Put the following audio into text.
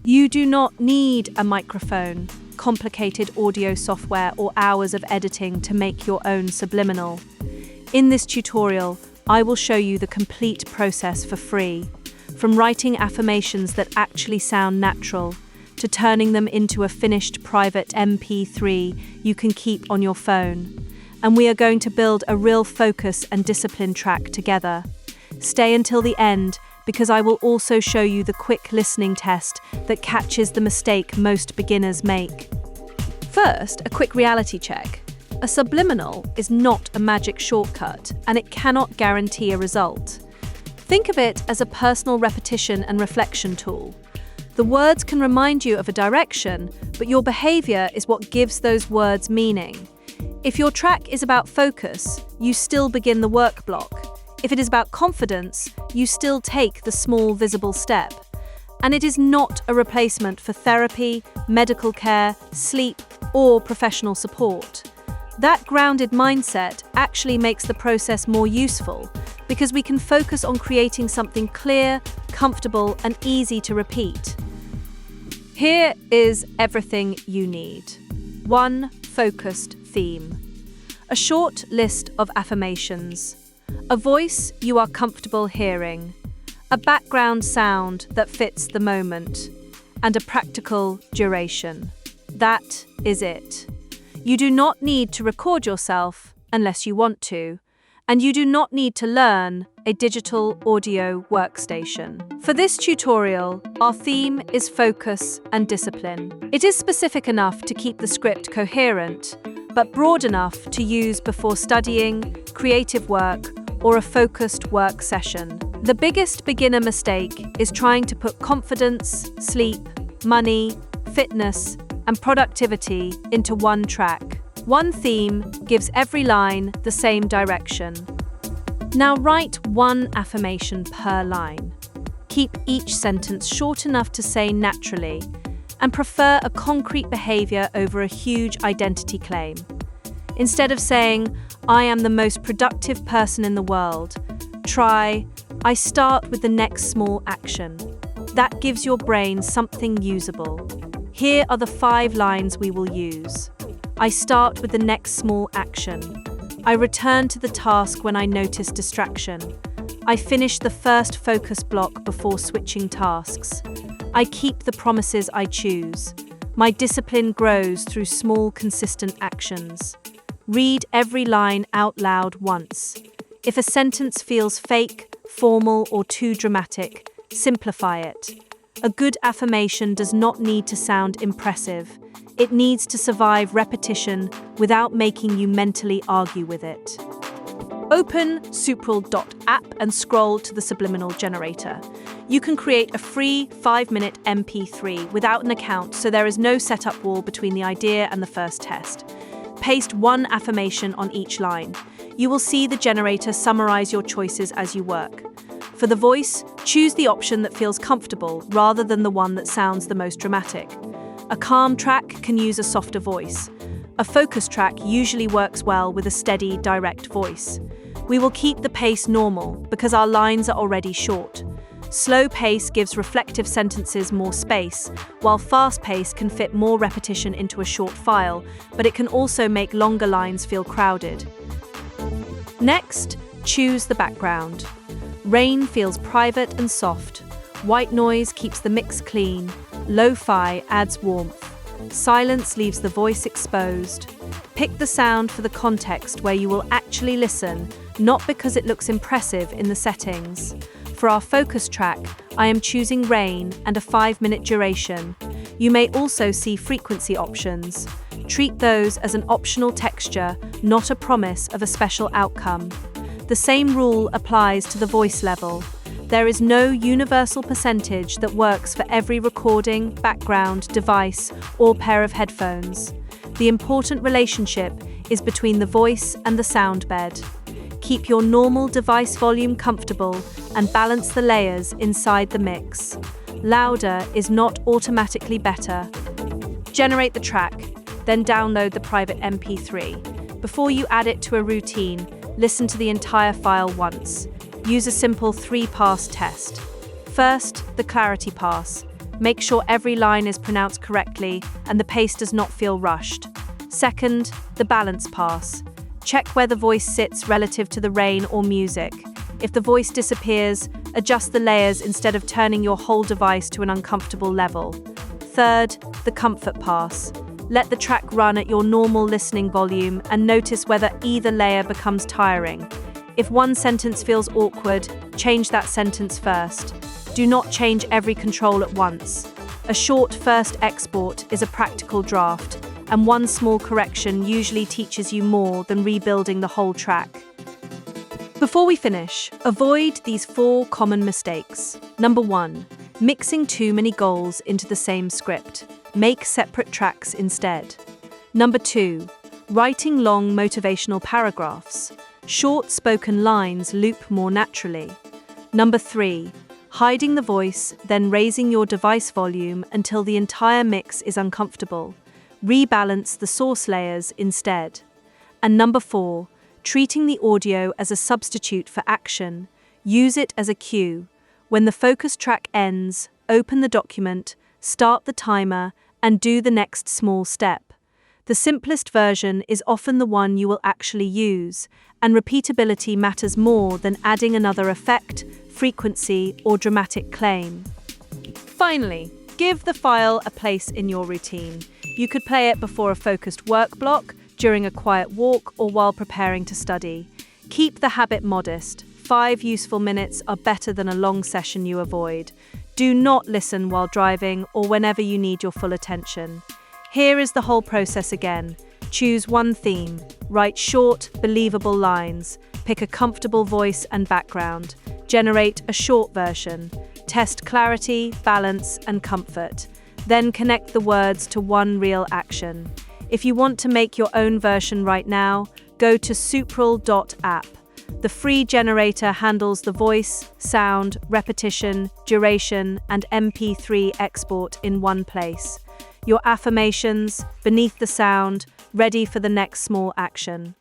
You do not need a microphone, complicated audio software, or hours of editing to make your own subliminal. In this tutorial, I will show you the complete process for free, from writing affirmations that actually sound natural, to turning them into a finished private MP3 you can keep on your phone. And we are going to build a real focus and discipline track together. Stay until the end, because I will also show you the quick listening test that catches the mistake most beginners make. First, a quick reality check. A subliminal is not a magic shortcut, and it cannot guarantee a result. Think of it as a personal repetition and reflection tool. The words can remind you of a direction, but your behavior is what gives those words meaning. If your track is about focus, you still begin the work block. If it is about confidence, you still take the small visible step. And it is not a replacement for therapy, medical care, sleep, or professional support. That grounded mindset actually makes the process more useful because we can focus on creating something clear, comfortable, and easy to repeat. Here is everything you need. 1 focused theme. A short list of affirmations. A voice you are comfortable hearing. A background sound that fits the moment. And a practical duration. That is it. You do not need to record yourself unless you want to. And you do not need to learn a digital audio workstation. For this tutorial, our theme is focus and discipline. It is specific enough to keep the script coherent, but broad enough to use before studying, creative work, or a focused work session. The biggest beginner mistake is trying to put confidence, sleep, money, fitness, and productivity into one track. One theme gives every line the same direction. Now write 1 affirmation per line. Keep each sentence short enough to say naturally, and prefer a concrete behavior over a huge identity claim. Instead of saying, "I am the most productive person in the world," try, "I start with the next small action." That gives your brain something usable. Here are the 5 lines we will use. I start with the next small action. I return to the task when I notice distraction. I finish the first focus block before switching tasks. I keep the promises I choose. My discipline grows through small, consistent actions. Read every line out loud once. If a sentence feels fake, formal, or too dramatic, simplify it. A good affirmation does not need to sound impressive. It needs to survive repetition without making you mentally argue with it. Open Supral.app and scroll to the Subliminal generator. You can create a free 5-minute MP3 without an account, so there is no setup wall between the idea and the first test. Paste 1 affirmation on each line. You will see the generator summarize your choices as you work. For the voice, choose the option that feels comfortable rather than the one that sounds the most dramatic. A calm track can use a softer voice. A focus track usually works well with a steady, direct voice. We will keep the pace normal because our lines are already short. Slow pace gives reflective sentences more space, while fast pace can fit more repetition into a short file, but it can also make longer lines feel crowded. Next, choose the background. Rain feels private and soft. White noise keeps the mix clean. Lo-fi adds warmth. Silence leaves the voice exposed. Pick the sound for the context where you will actually listen, not because it looks impressive in the settings. For our focus track, I am choosing rain and a 5-minute duration. You may also see frequency options. Treat those as an optional texture, not a promise of a special outcome. The same rule applies to the voice level. There is no universal percentage that works for every recording, background, device, or pair of headphones. The important relationship is between the voice and the sound bed. Keep your normal device volume comfortable and balance the layers inside the mix. Louder is not automatically better. Generate the track, then download the private MP3. Before you add it to a routine, listen to the entire file once. Use a simple 3-pass test. First, the clarity pass. Make sure every line is pronounced correctly and the pace does not feel rushed. Second, the balance pass. Check where the voice sits relative to the rain or music. If the voice disappears, adjust the layers instead of turning your whole device to an uncomfortable level. Third, the comfort pass. Let the track run at your normal listening volume and notice whether either layer becomes tiring. If one sentence feels awkward, change that sentence first. Do not change every control at once. A short first export is a practical draft, and one small correction usually teaches you more than rebuilding the whole track. Before we finish, avoid these 4 common mistakes. Number 1, mixing too many goals into the same script. Make separate tracks instead. Number 2, writing long motivational paragraphs. Short spoken lines loop more naturally. Number 3, hiding the voice, then raising your device volume until the entire mix is uncomfortable. Rebalance the source layers instead. And number 4, treating the audio as a substitute for action. Use it as a cue. When the focus track ends, open the document, start the timer, and do the next small step. The simplest version is often the one you will actually use, and repeatability matters more than adding another effect, frequency, or dramatic claim. Finally, give the file a place in your routine. You could play it before a focused work block, during a quiet walk, or while preparing to study. Keep the habit modest. 5 useful minutes are better than a long session you avoid. Do not listen while driving or whenever you need your full attention. Here is the whole process again. Choose one theme. Write short, believable lines. Pick a comfortable voice and background. Generate a short version. Test clarity, balance, and comfort. Then connect the words to one real action. If you want to make your own version right now, go to supral.app. The free generator handles the voice, sound, repetition, duration, and MP3 export in one place. Your affirmations, beneath the sound, ready for the next small action.